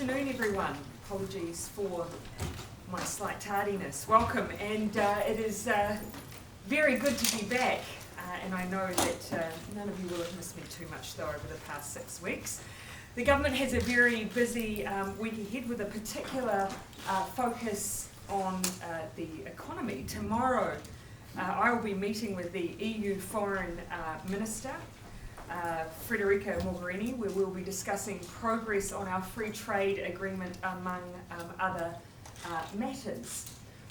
afternoon, everyone. Apologies for my slight tardiness. Welcome, and it is very good to be back. And I know that none of you will have missed me too much, though, over the past 6 weeks. The government has a very busy week ahead with a particular focus on the economy. Tomorrow, I will be meeting with the EU Foreign Minister, Federica Mogherini, where we'll be discussing progress on our free trade agreement among other matters.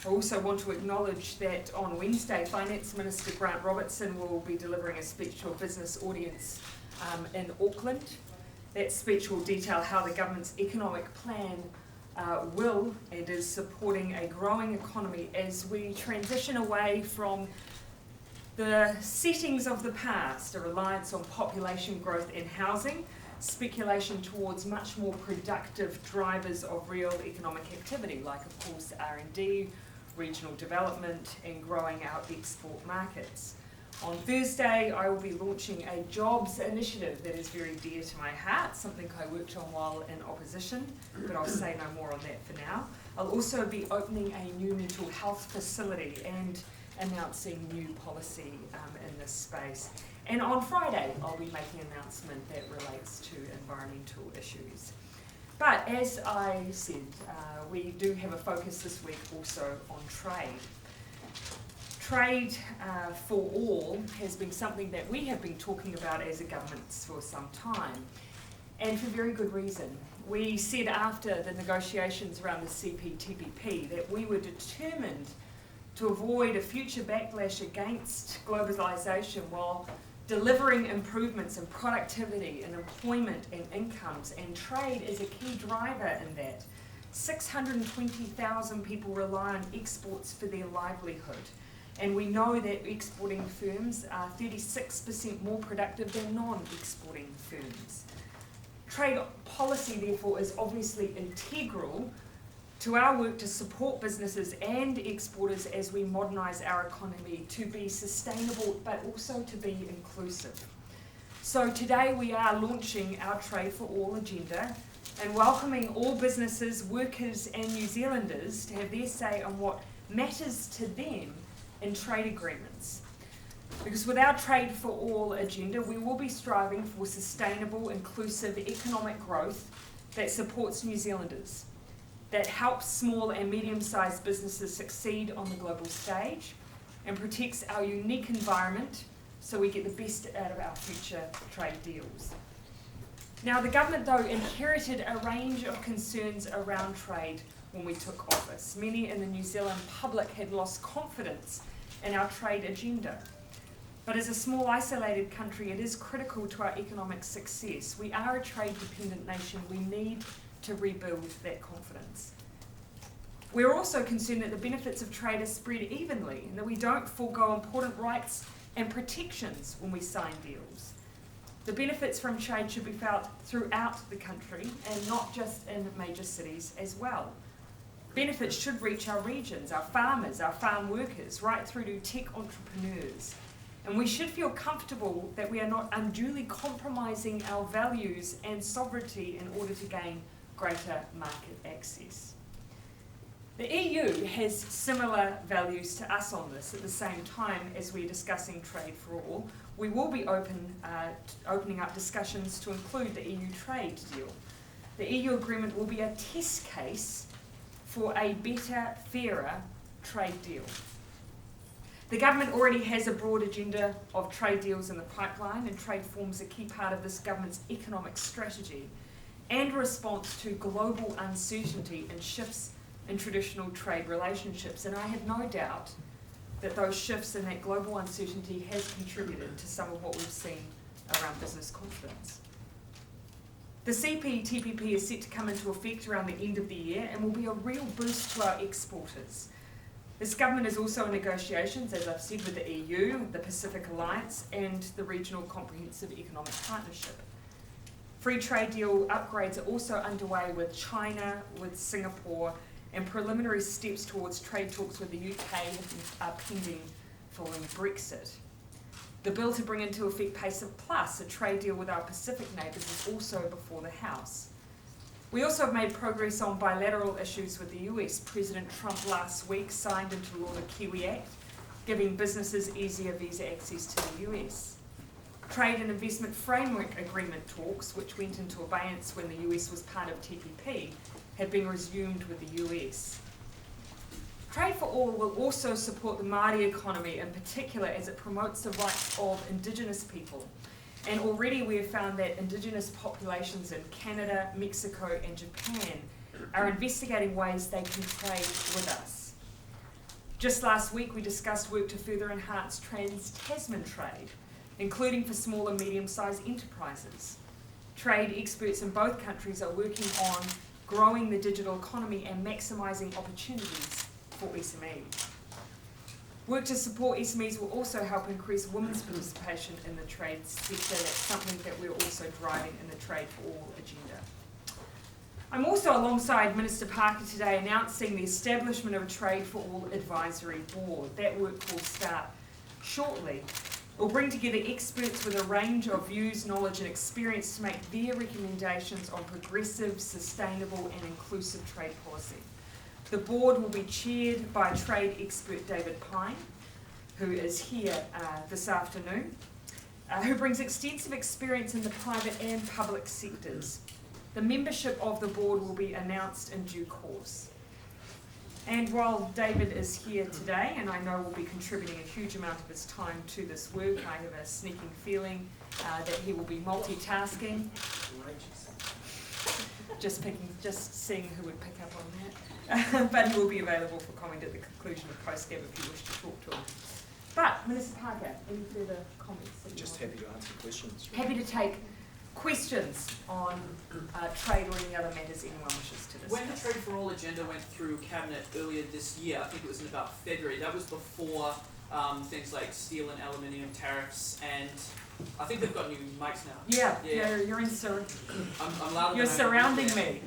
I also want to acknowledge that on Wednesday, Finance Minister Grant Robertson will be delivering a speech to a business audience in Auckland. That speech will detail how the government's economic plan will and is supporting a growing economy as we transition away from the settings of the past, a reliance on population growth and housing, speculation towards much more productive drivers of real economic activity, like of course R&D, regional development, and growing our export markets. On Thursday, I will be launching a jobs initiative that is very dear to my heart, something I worked on while in opposition, but I'll say no more on that for now. I'll also be opening a new mental health facility and announcing new policy in this space. And on Friday, I'll be making an announcement that relates to environmental issues. But as I said, we do have a focus this week also on trade. Trade for all has been something that we have been talking about as a government for some time, and for very good reason. We said after the negotiations around the CPTPP that we were determined to avoid a future backlash against globalisation while delivering improvements in productivity and employment and incomes, and trade is a key driver in that. 620,000 people rely on exports for their livelihood, and we know that exporting firms are 36% more productive than non-exporting firms. Trade policy, therefore, is obviously integral to our work to support businesses and exporters as we modernise our economy to be sustainable but also to be inclusive. So today we are launching our Trade for All agenda and welcoming all businesses, workers and New Zealanders to have their say on what matters to them in trade agreements. Because with our Trade for All agenda, we will be striving for sustainable, inclusive economic growth that supports New Zealanders, that helps small and medium-sized businesses succeed on the global stage and protects our unique environment so we get the best out of our future trade deals. Now, the government, though, inherited a range of concerns around trade when we took office. Many in the New Zealand public had lost confidence in our trade agenda. But as a small, isolated country, it is critical to our economic success. We are a trade-dependent nation. We need to rebuild that confidence. We're also concerned that the benefits of trade are spread evenly and that we don't forego important rights and protections when we sign deals. The benefits from trade should be felt throughout the country and not just in major cities as well. Benefits should reach our regions, our farmers, our farm workers, right through to tech entrepreneurs. And we should feel comfortable that we are not unduly compromising our values and sovereignty in order to gain greater market access. The EU has similar values to us on this. At the same time as we're discussing Trade for All, we will be opening up discussions to include the EU trade deal. The EU agreement will be a test case for a better, fairer trade deal. The government already has a broad agenda of trade deals in the pipeline, and trade forms a key part of this government's economic strategy and response to global uncertainty and shifts in traditional trade relationships. And I have no doubt that those shifts in that global uncertainty has contributed to some of what we've seen around business confidence. The CPTPP is set to come into effect around the end of the year and will be a real boost to our exporters. This government is also in negotiations, as I've said, with the EU, the Pacific Alliance, and the Regional Comprehensive Economic Partnership. Free trade deal upgrades are also underway with China, with Singapore, and preliminary steps towards trade talks with the UK are pending following Brexit. The bill to bring into effect PACER Plus, a trade deal with our Pacific neighbours, is also before the House. We also have made progress on bilateral issues with the US. President Trump last week signed into law the Kiwi Act, giving businesses easier visa access to the US. Trade and Investment Framework Agreement talks, which went into abeyance when the US was part of TPP, have been resumed with the US. Trade for All will also support the Māori economy in particular as it promotes the rights of Indigenous people. And already we have found that Indigenous populations in Canada, Mexico and Japan are investigating ways they can trade with us. Just last week we discussed work to further enhance trans-Tasman trade, including for small and medium-sized enterprises. Trade experts in both countries are working on growing the digital economy and maximising opportunities for SMEs. Work to support SMEs will also help increase women's participation in the trade sector. That's something that we're also driving in the Trade for All agenda. I'm also alongside Minister Parker today announcing the establishment of a Trade for All advisory board. That work will start shortly. It will bring together experts with a range of views, knowledge and experience to make their recommendations on progressive, sustainable and inclusive trade policy. The board will be chaired by trade expert David Pine, who is here this afternoon, who brings extensive experience in the private and public sectors. The membership of the board will be announced in due course. And while David is here today, and I know will be contributing a huge amount of his time to this work, I have a sneaking feeling that he will be multitasking. Just seeing who would pick up on that. But he will be available for comment at the conclusion of post-gab if you wish to talk to him. But, Minister Parker, any further comments? Just happy to answer questions. Happy to take questions on trade or any other matters anyone wishes to discuss. When the Trade for All agenda went through Cabinet earlier this year, I think it was in about February, that was before things like steel and aluminium tariffs, and I think they've got new mics now. Yeah. You're in I'm louder. You're surrounding me.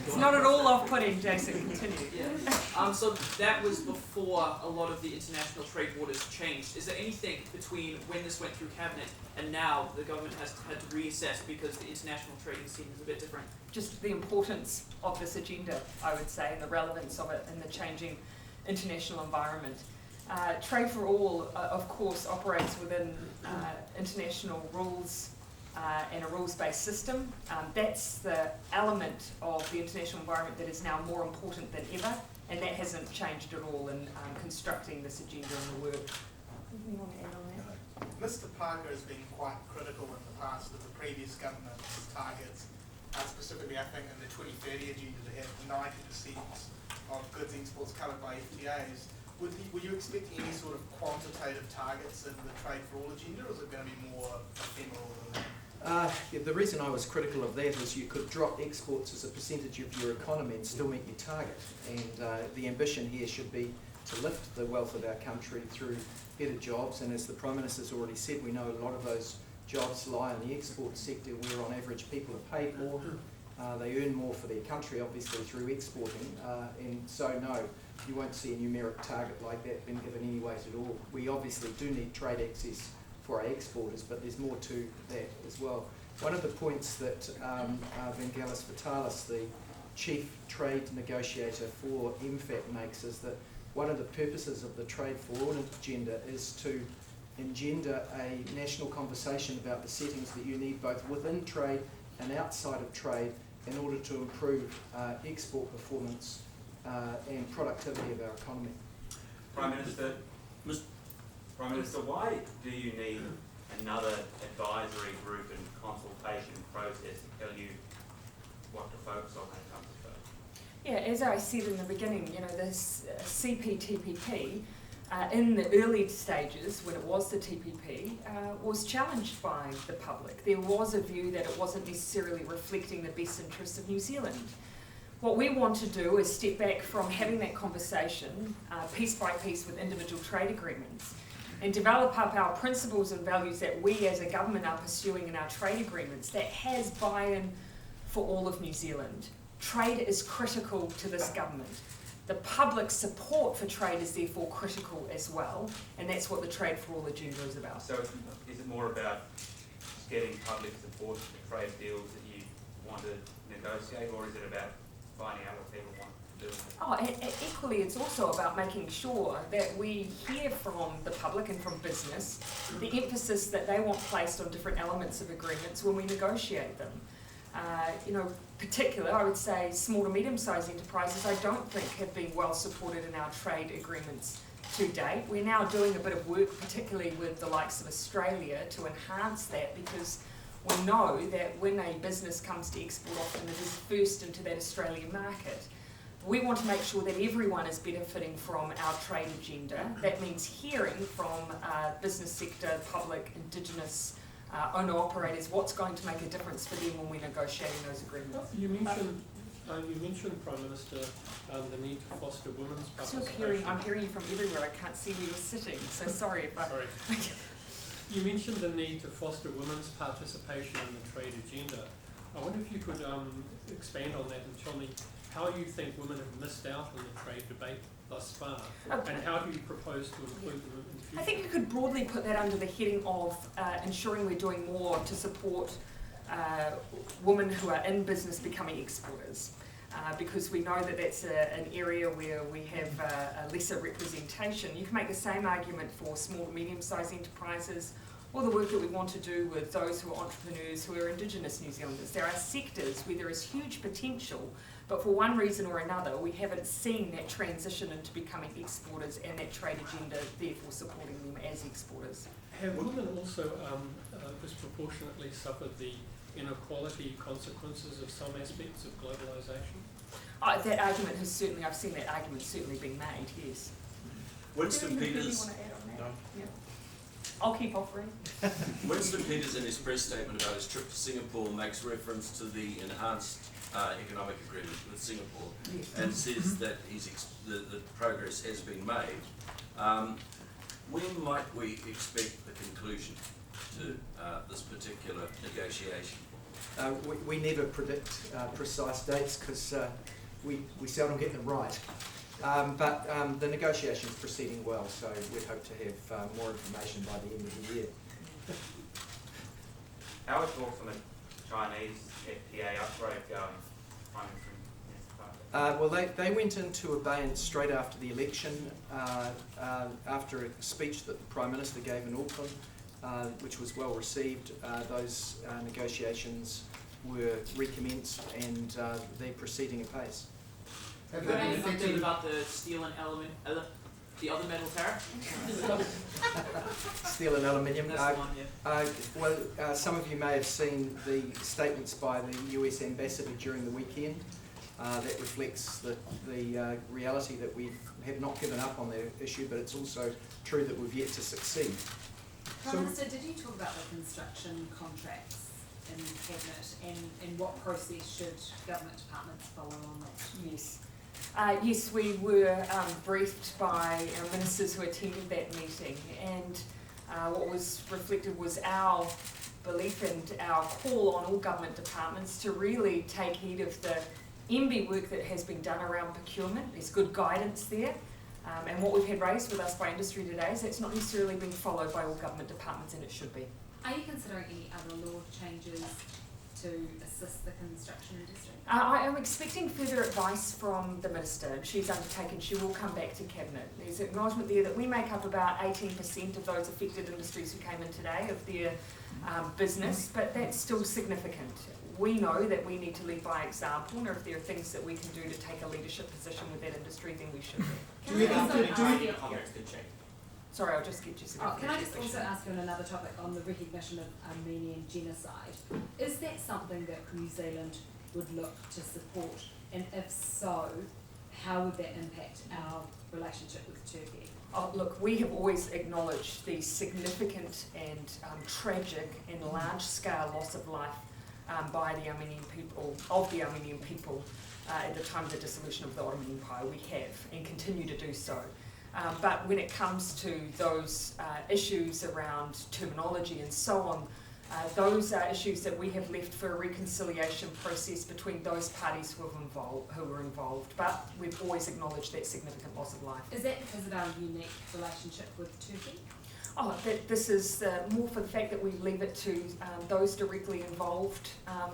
It's not at all off-putting, Jason. Continue. Yeah. So that was before a lot of the international trade borders changed. Is there anything between when this went through Cabinet and now the government has had to reassess because the international trading scene is a bit different? Just the importance of this agenda, I would say, and the relevance of it in the changing international environment. Trade for All, of course, operates within international rules and a rules-based system. That's the element of the international environment that is now more important than ever, and that hasn't changed at all in constructing this agenda and the work. Anything you want to add on that? No. Mr. Parker has been quite critical in the past of the previous government's targets, specifically I think in the 2030 agenda to have 90% of goods exports covered by FTAs. Would you expect any sort of quantitative targets in the Trade for All agenda, or is it going to be more ephemeral than that? Yeah, the reason I was critical of that is you could drop exports as a percentage of your economy and still meet your target. And the ambition here should be to lift the wealth of our country through better jobs. And as the Prime Minister's already said, we know a lot of those jobs lie in the export sector where on average people are paid more. They earn more for their country, obviously, through exporting. And so, no, you won't see a numeric target like that being given any weight at all. We obviously do need trade access for our exporters, but there's more to that as well. One of the points that Vangelis Vitalis, the chief trade negotiator for MFAT, makes is that one of the purposes of the Trade for All agenda is to engender a national conversation about the settings that you need both within trade and outside of trade in order to improve export performance and productivity of our economy. Prime Minister, why do you need another advisory group and consultation process to tell you what to focus on when it comes to trade? Yeah, as I said in the beginning, this CPTPP, in the early stages, when it was the TPP, was challenged by the public. There was a view that it wasn't necessarily reflecting the best interests of New Zealand. What we want to do is step back from having that conversation piece by piece with individual trade agreements and develop up our principles and values that we as a government are pursuing in our trade agreements that has buy-in for all of New Zealand. Trade is critical to this government. The public support for trade is therefore critical as well, and that's what the Trade for All agenda is about. So is it more about getting public support for trade deals that you want to negotiate, or is it about finding out what people want to do? Equally, it's also about making sure that we hear from the public and from business the emphasis that they want placed on different elements of agreements when we negotiate them. Particular, I would say small to medium-sized enterprises I don't think have been well supported in our trade agreements to date. We're now doing a bit of work, particularly with the likes of Australia, to enhance that, because we know that when a business comes to export, often it is first into that Australian market. We want to make sure that everyone is benefiting from our trade agenda. That means hearing from business sector, public, Indigenous, owner-operators, what's going to make a difference for them when we're negotiating those agreements. You mentioned, Prime Minister, the need to foster women's participation. I'm hearing you from everywhere. I can't see where you're sitting, so sorry if I... Sorry. You mentioned the need to foster women's participation in the trade agenda. I wonder if you could expand on that and tell me how you think women have missed out on the trade debate thus far, and how do you propose to include them in the future? I think you could broadly put that under the heading of ensuring we're doing more to support women who are in business becoming exporters. Because we know that that's an area where we have a lesser representation. You can make the same argument for small to medium-sized enterprises, or the work that we want to do with those who are entrepreneurs who are Indigenous New Zealanders. There are sectors where there is huge potential, but for one reason or another, we haven't seen that transition into becoming exporters, and that trade agenda therefore supporting them as exporters. Have women also disproportionately suffered the inequality consequences of some aspects of globalisation? That argument has certainly, I've seen that argument certainly being made, yes. Winston Peters. Want to add on that? No. Yeah. I'll keep offering. Winston Peters, in his press statement about his trip to Singapore, makes reference to the enhanced economic agreement with Singapore, yes, and says that the progress has been made. When might we expect the conclusion to this particular negotiation? We never predict precise dates, because we seldom get them right. But the negotiation is proceeding well, so we'd hope to have more information by the end of the year. How is talks on the Chinese FTA upgrade going? Well, they went into abeyance straight after the election, after a speech that the Prime Minister gave in Auckland, which was well received. Those negotiations were recommenced, and they're proceeding apace. Have you any update about the steel and the other metal tariff? Steel and aluminium. That's the one, yeah. Some of you may have seen the statements by the US ambassador during the weekend. That reflects the reality that we have not given up on the issue, but it's also true that we've yet to succeed. Prime Minister, did you talk about the construction contracts in Cabinet, and what process should government departments follow on that? Yes. Yes, we were briefed by our ministers who attended that meeting, and what was reflected was our belief and our call on all government departments to really take heed of the MB work that has been done around procurement. There's good guidance there, and what we've had raised with us by industry today is it's not necessarily being followed by all government departments, and it should be. Are you considering any other law changes to assist the construction industry? I am expecting further advice from the Minister. She's undertaken, she will come back to Cabinet. There's acknowledgement there that we make up about 18% of those affected industries who came in today, of their business, but that's still significant. We know that we need to lead by example, and if there are things that we can do to take a leadership position with that industry, then we should. Sorry, I'll just get you some. Can I just also ask you on another topic on the recognition of Armenian genocide? Is that something that New Zealand would look to support, and if so, how would that impact our relationship with Turkey? Oh, look, we have always acknowledged the significant and tragic and large-scale loss of life by the Armenian people, at the time of the dissolution of the Ottoman Empire. We have and continue to do so. But when it comes to those issues around terminology and so on, those are issues that we have left for a reconciliation process between those parties who were involved. But we've always acknowledged that significant loss of life. Is that because of our unique relationship with Turkey? That this is more for the fact that we leave it to those directly involved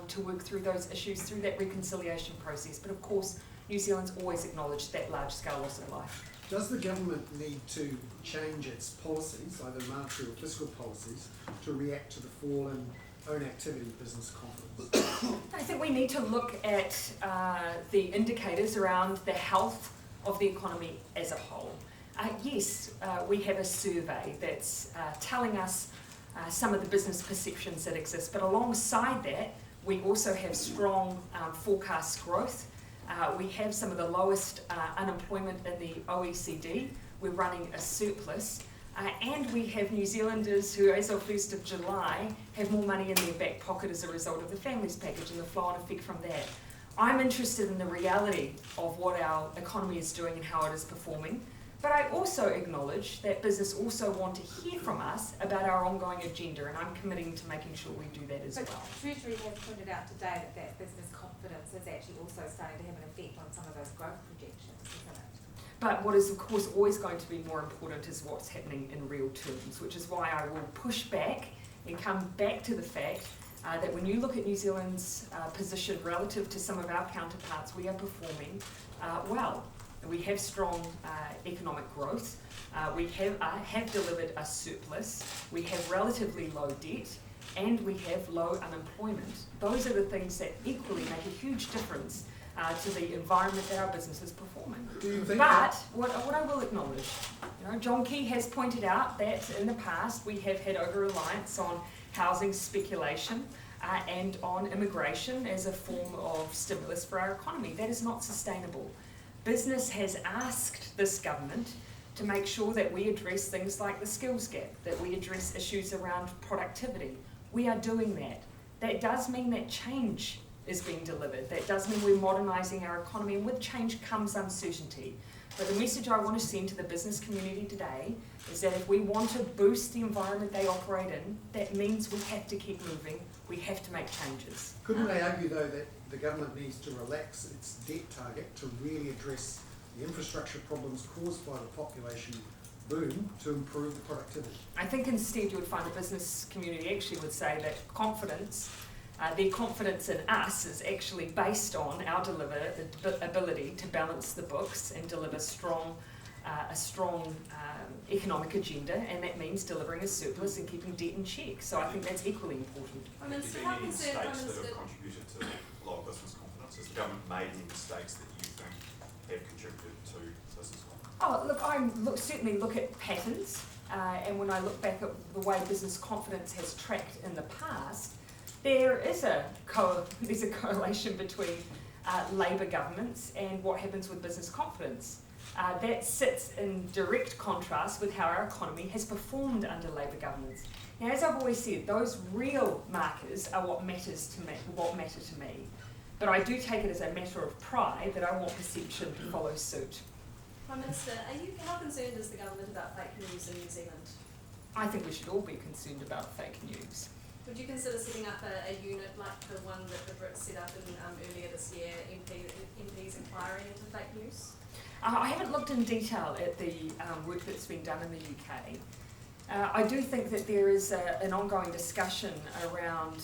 to work through those issues through that reconciliation process. But of course, New Zealand's always acknowledged that large-scale loss of life. Does the government need to change its policies, either monetary or fiscal policies, to react to the fall in own activity business confidence? I think we need to look at the indicators around the health of the economy as a whole. Yes, we have a survey that's telling us some of the business perceptions that exist, but alongside that, we also have strong forecast growth. We have some of the lowest unemployment in the OECD. We're running a surplus. And we have New Zealanders who, as of 1st of July, have more money in their back pocket as a result of the families package and the flow-on effect from that. I'm interested in the reality of what our economy is doing and how it is performing. But I also acknowledge that business also want to hear from us about our ongoing agenda, and I'm committing to making sure we do that as well. Treasury has pointed out today that business confidence is actually also starting to have an effect on some of those growth projections, isn't it? But what is, of course, always going to be more important is what's happening in real terms, which is why I will push back and come back to the fact that when you look at New Zealand's position relative to some of our counterparts, we are performing well. We have strong economic growth. We have delivered a surplus. We have relatively low debt, and we have low unemployment. Those are the things that equally make a huge difference to the environment that our business is performing. Do you think But what I will acknowledge, John Key has pointed out that in the past we have had over-reliance on housing speculation and on immigration as a form of stimulus for our economy. That is not sustainable. Business has asked this government to make sure that we address things like the skills gap, that we address issues around productivity. We are doing that. That does mean that change is being delivered. That does mean we're modernising our economy, and with change comes uncertainty. But the message I want to send to the business community today is that if we want to boost the environment they operate in, that means we have to keep moving, we have to make changes. Couldn't they argue, though, that the government needs to relax its debt target to really address the infrastructure problems caused by the population boom to improve the productivity? I think instead you would find the business community actually would say that confidence, their confidence in us is actually based on our ability to balance the books and deliver a strong economic agenda, and that means delivering a surplus and keeping debt in check. So I think that's equally important. Is there any mistakes that have contributed to low business confidence? Has the government made any mistakes that you think have contributed to business confidence? Oh, look, I certainly look at patterns, and when I look back at the way business confidence has tracked in the past, there is there's a correlation between Labour governments and what happens with business confidence. That sits in direct contrast with how our economy has performed under Labour governments. Now, as I've always said, those real markers are what matter to me. But I do take it as a matter of pride that I want perception to follow suit. Prime Minister, how concerned is the government about fake news in New Zealand? I think we should all be concerned about fake news. Would you consider setting up a unit like the one that the Brits set up earlier this year, MPs inquiring into fake news? I haven't looked in detail at the work that's been done in the UK. I do think that there is an ongoing discussion around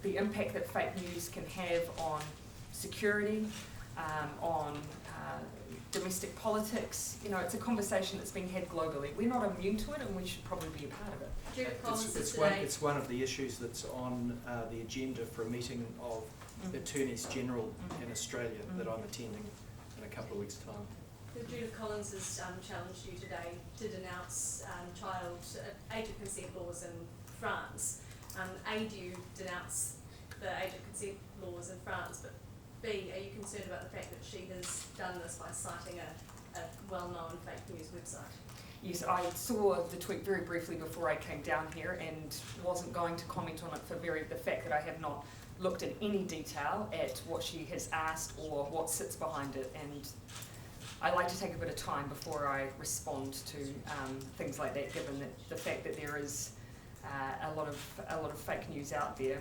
the impact that fake news can have on security, on domestic politics. It's a conversation that's being had globally. We're not immune to it, and we should probably be a part of it. It's one of the issues that's on the agenda for a meeting of Attorneys General in Australia that I'm attending in a couple of weeks' time. Judith Collins has challenged you today to denounce child age of consent laws in France. A, do you denounce the age of consent laws in France, but B, are you concerned about the fact that she has done this by citing a well-known fake news website? Yes, I saw the tweet very briefly before I came down here and wasn't going to comment on it for the fact that I have not looked in any detail at what she has asked or what sits behind it, and I like to take a bit of time before I respond to things like that, given that the fact that there is a lot of fake news out there,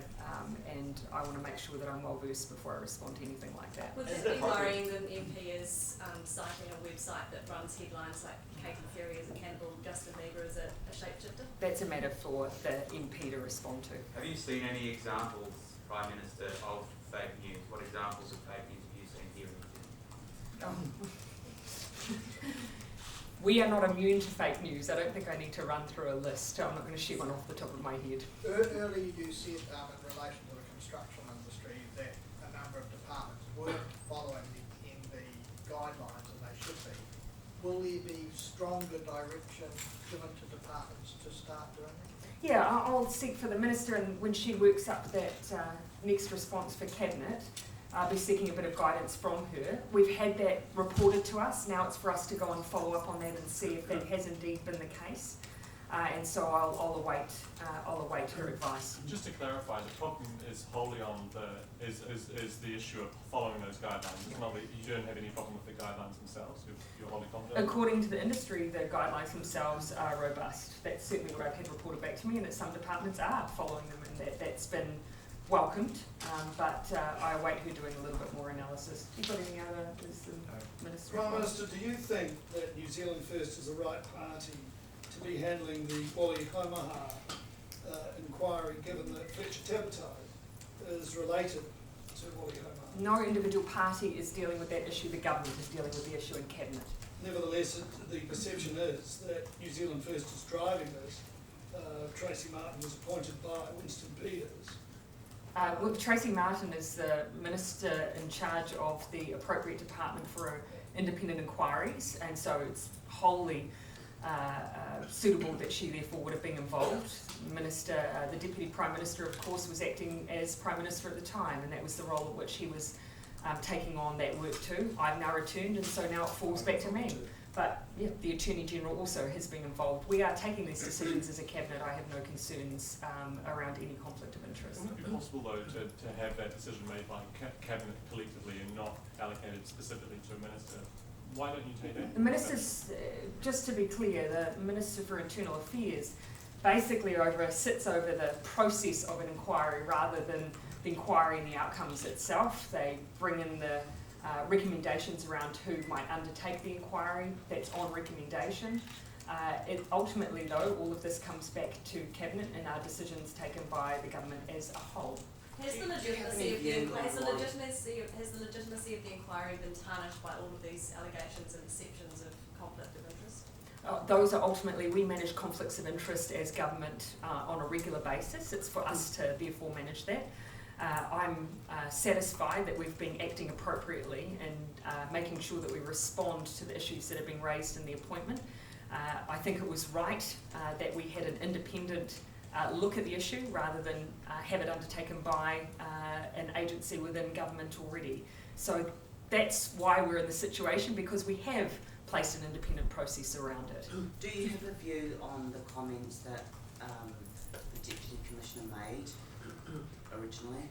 and I want to make sure that I'm well versed before I respond to anything like that. Would it be worrying that an MP is citing a website that runs headlines like Katy Perry is a cannibal, Justin Bieber is a shapeshifter? That's a matter for the MP to respond to. Have you seen any examples, Prime Minister, of fake news? What examples of fake news have you seen here in New Zealand? We are not immune to fake news. I don't think I need to run through a list. I'm not going to share one off the top of my head. Earlier you said in relation to the construction industry that a number of departments weren't following the MB guidelines, and they should be. Will there be stronger direction given to departments to start doing it? Yeah, I'll seek for the Minister, and when she works up that next response for Cabinet, I'll be seeking a bit of guidance from her. We've had that reported to us. Now it's for us to go and follow up on that and see if that has indeed been the case. And so I'll await her advice. Just to clarify, the problem is wholly on is the issue of following those guidelines. It's not that you don't have any problem with the guidelines themselves. You're wholly confident. According to the industry, the guidelines themselves are robust. That's certainly what I've had reported back to me, and that some departments are following them, and that's been welcomed. But I await her doing a little bit more analysis. You got any other? Is the Minister? Prime Minister, do you think that New Zealand First is the right party to be handling the Wali Homaha inquiry, given that Fletcher Tabatau is related to Wali Homaha? No individual party is dealing with that issue. The government is dealing with the issue in Cabinet. Nevertheless, the perception is that New Zealand First is driving this. Tracy Martin was appointed by Winston Peters. Well, Tracy Martin is the Minister in charge of the appropriate department for independent inquiries, and so it's wholly suitable that she therefore would have been involved. The Deputy Prime Minister, of course, was acting as Prime Minister at the time, and that was the role at which he was taking on that work too. I've now returned, and so now it falls back to me. But yeah, the Attorney General also has been involved. We are taking these decisions as a Cabinet. I have no concerns around any conflict of interest. Wouldn't it be possible, though, to have that decision made by Cabinet collectively and not allocated specifically to a Minister? Why don't you take that? The Minister's, just to be clear, the Minister for Internal Affairs basically sits over the process of an inquiry rather than the inquiry and the outcomes itself. They bring in the recommendations around who might undertake the inquiry. That's on recommendation. Ultimately, though, all of this comes back to Cabinet and our decisions taken by the government as a whole. Has the legitimacy of the inquiry been tarnished by all of these allegations and perceptions of conflict of interest? Those are ultimately, we manage conflicts of interest as government on a regular basis. It's for us to therefore manage that. I'm satisfied that we've been acting appropriately and making sure that we respond to the issues that have been raised in the appointment. I think it was right that we had an independent look at the issue rather than have it undertaken by an agency within government already. So that's why we're in the situation, because we have placed an independent process around it. Do you have a view on the comments that the Deputy Commissioner made originally?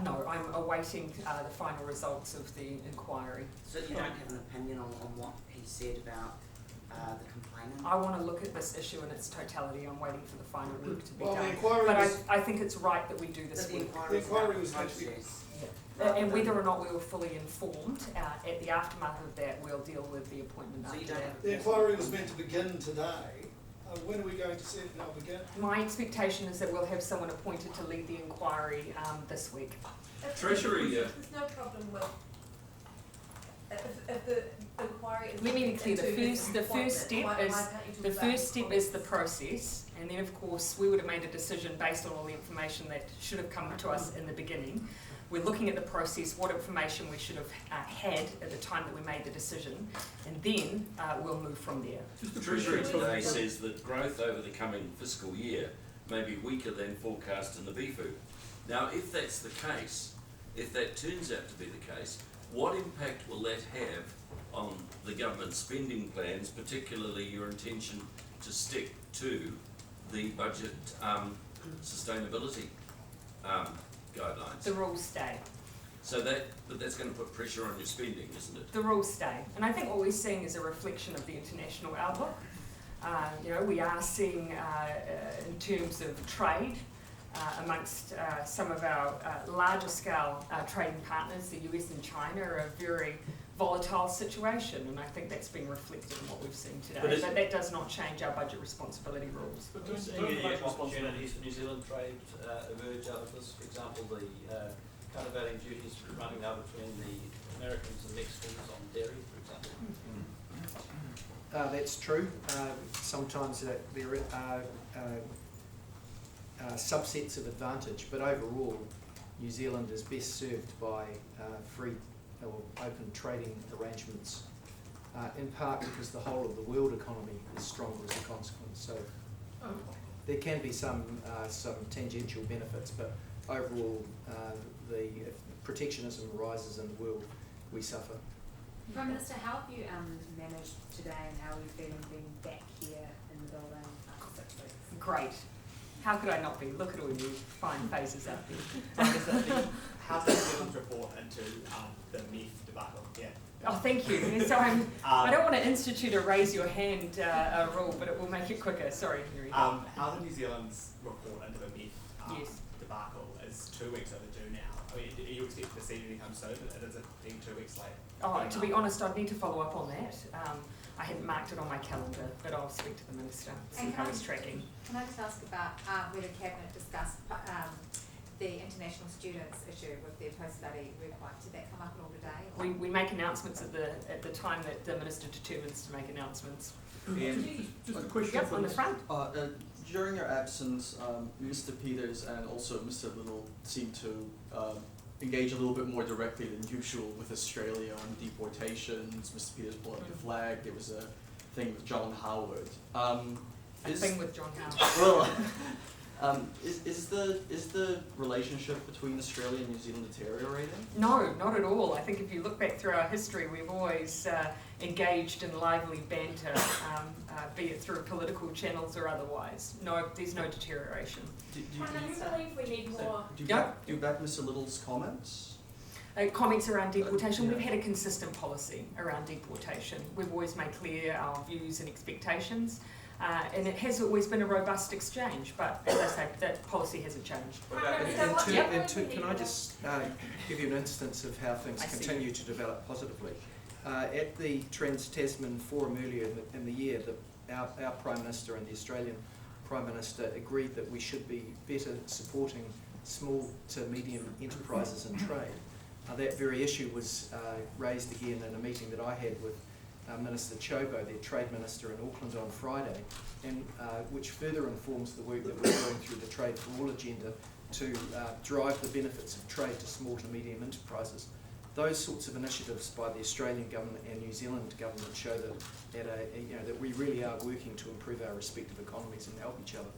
No, I'm awaiting the final results of the inquiry. So you don't have an opinion on what he said about the complainant? I want to look at this issue in its totality. I'm waiting for the final work to be Well, done. the inquiry But was, I think it's right that we do this the work. inquiry was meant to be... And whether or not we were fully informed, at the aftermath of that, we'll deal with the appointment So you after don't that. have The inquiry was meant to begin today. When are we going to see it now begin? My expectation is that we'll have someone appointed to lead the inquiry this week. Treasury, There's no problem with if the inquiry is. Let me be clear, the first step why is can't you talk the about first step is the comments? process, and then of course we would have made a decision based on all the information that should have come to us in the beginning. We're looking at the process, what information we should have had at the time that we made the decision, and then we'll move from there. The Treasury today says that growth over the coming fiscal year may be weaker than forecast in the BFU. Now, if that's the case, if that turns out to be the case, what impact will that have on the government spending plans, particularly your intention to stick to the budget sustainability guidelines? The rules stay. So but that's going to put pressure on your spending, isn't it? The rules stay. And I think what we're seeing is a reflection of the international outlook. We are seeing in terms of trade amongst some of our larger scale trading partners, the US and China, are a very volatile situation, and I think that's been reflected in what we've seen today. But that does not change our budget responsibility rules. But does any opportunities for New Zealand trade emerge out of this? For example, the countervailing duties running now between the Americans and Mexicans on dairy, for example? That's true. Sometimes there are subsets of advantage, but overall New Zealand is best served by free or open trading arrangements, in part because the whole of the world economy is stronger as a consequence. So there can be some tangential benefits, but overall if protectionism arises in the world, we suffer. Prime Minister, how have you managed today, and how are you feeling being back here in the building after 6 weeks? Great. How could I not be? Look at all you fine faces out there. How does New Zealand's report into the meth debacle? Yeah. Oh, thank you. So I don't want to institute a raise your hand rule, but it will make it quicker. Sorry, Henry. How does New Zealand's report into the meth debacle is 2 weeks overdue now? I mean, are you expecting to see it anytime soon? Is it being 2 weeks late? Oh, to be honest, I'd need to follow up on that. I hadn't marked it on my calendar, but I'll speak to the Minister, see how he's tracking. Can I just ask about whether Cabinet discussed the international students issue with their post-study requirement? Did that come up at all today? We make announcements at the time that the Minister determines to make announcements. Just a question on the front. During your absence, Mr. Peters and also Mr. Little seemed to engage a little bit more directly than usual with Australia on deportations. Mr. Peters pulled up the flag. There was a thing with John Howard. Thing with John Howard. Well, is the relationship between Australia and New Zealand deteriorating? No, not at all. I think if you look back through our history, we've always engaged in lively banter, be it through political channels or otherwise. No, there's no deterioration. Do you believe we need more? Do you back Mr. Little's comments? Comments around deportation. We've had a consistent policy around deportation. We've always made clear our views and expectations. And it has always been a robust exchange, but as I say, that policy hasn't changed. Can I just give you an instance of how things continue to develop positively? At the Trans-Tasman Forum earlier in the year, our Prime Minister and the Australian Prime Minister agreed that we should be better supporting small to medium enterprises and trade. That very issue was raised again in a meeting that I had with Minister Chobo, their Trade Minister in Auckland on Friday, and which further informs the work that we're doing through the Trade for All agenda to drive the benefits of trade to small to medium enterprises. Those sorts of initiatives by the Australian government and New Zealand government show that we really are working to improve our respective economies and help each other.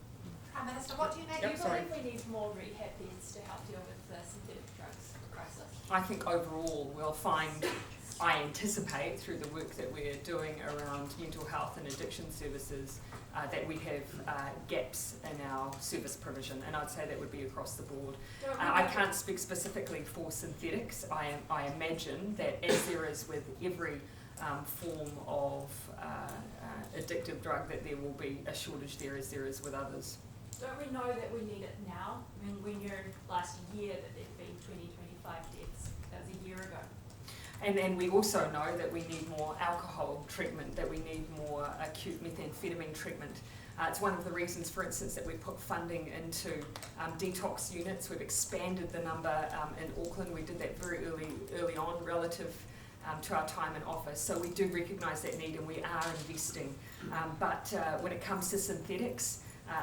Prime Minister, what do you make? Do you believe we need more rehab beds to help deal with the synthetic drugs crisis? I think overall we'll find, I anticipate through the work that we're doing around mental health and addiction services that we have gaps in our service provision, and I'd say that would be across the board. I can't speak specifically for synthetics. I imagine that as there is with every form of addictive drug, that there will be a shortage there as there is with others. Don't we know that we need it now? I mean, we knew last year that there'd been 25 deaths. That was a year ago. And we also know that we need more alcohol treatment, that we need more acute methamphetamine treatment. It's one of the reasons, for instance, that we put funding into detox units. We've expanded the number in Auckland. We did that very early on relative to our time in office. So we do recognise that need, and we are investing. But when it comes to synthetics,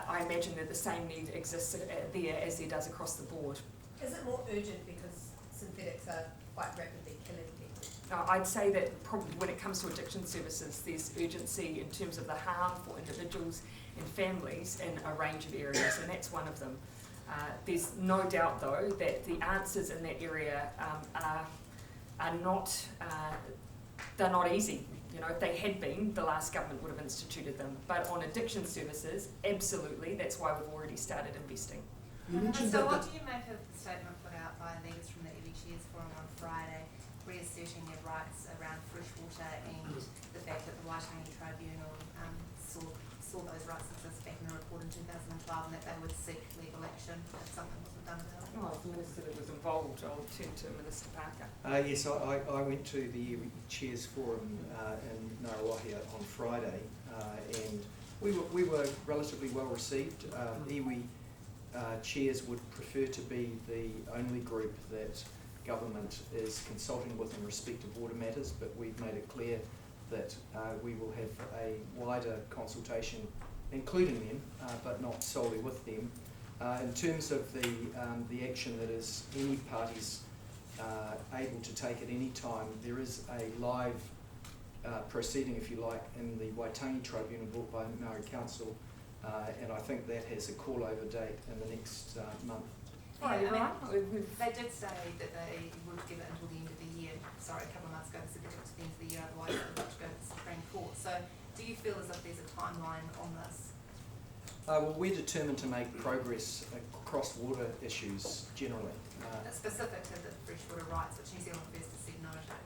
I imagine that the same need exists there as there does across the board. Is it more urgent because synthetics are quite rapidly killing people? I'd say that probably when it comes to addiction services, there's urgency in terms of the harm for individuals and families in a range of areas, and that's one of them. There's no doubt, though, that the answers in that area are not they're not easy. You know, if they had been, the last government would have instituted them. But on addiction services, absolutely, that's why we've already started investing. So what do you make of the statement put out by leaders from the EV Chairs Forum on Friday, reasserting their rights around fresh water and the fact that the Waitangi Tribunal saw saw those rights exist back in the report in 2012 and that they would seek legal action if something wasn't done about it. Well, the minister that was involved, I'll turn to Minister Parker. Yes, I went to the Chairs Forum in Ngaruahia on Friday, and we were relatively well received. Iwi chairs would prefer to be the only group that government is consulting with in respect of water matters, but we've made it clear that we will have a wider consultation, including them, but not solely with them. In terms of the action that is any parties able to take at any time, there is a live proceeding, if you like, in the Waitangi Tribunal brought by the Maori Council, and I think that has a call-over date in the next month. Yeah, you're right. They did say that they would give it until the end of the year. Sorry, a couple of months ago, they said they got to the end of the year, otherwise they would have to go to the Supreme Court. So do you feel as if there's a timeline on this? Well, we're determined to make progress across water issues generally. Specific to the freshwater rights, which New Zealand First has said no to.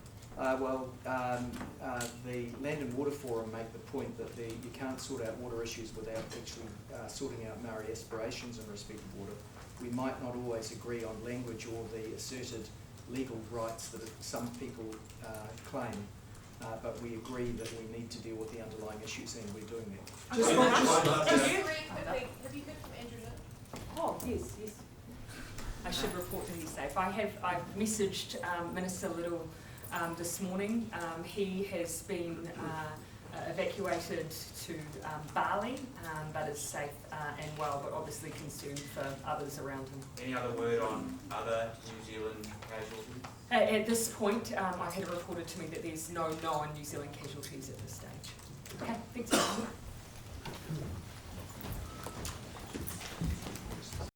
The Land and Water Forum make the point that you can't sort out water issues without actually sorting out Maori aspirations in respect of water. We might not always agree on language or the asserted legal rights that some people claim, but we agree that we need to deal with the underlying issues, and we're doing that. Have you heard from Andrew Litt? Oh, yes. I should report to his safe. I've messaged Minister Little this morning. He has been evacuated to Bali, but is safe and well, but obviously concerned for others around him. Any other word on other New Zealand casualties? At this point, I had it reported to me that there's no known New Zealand casualties at this stage. Okay, thanks.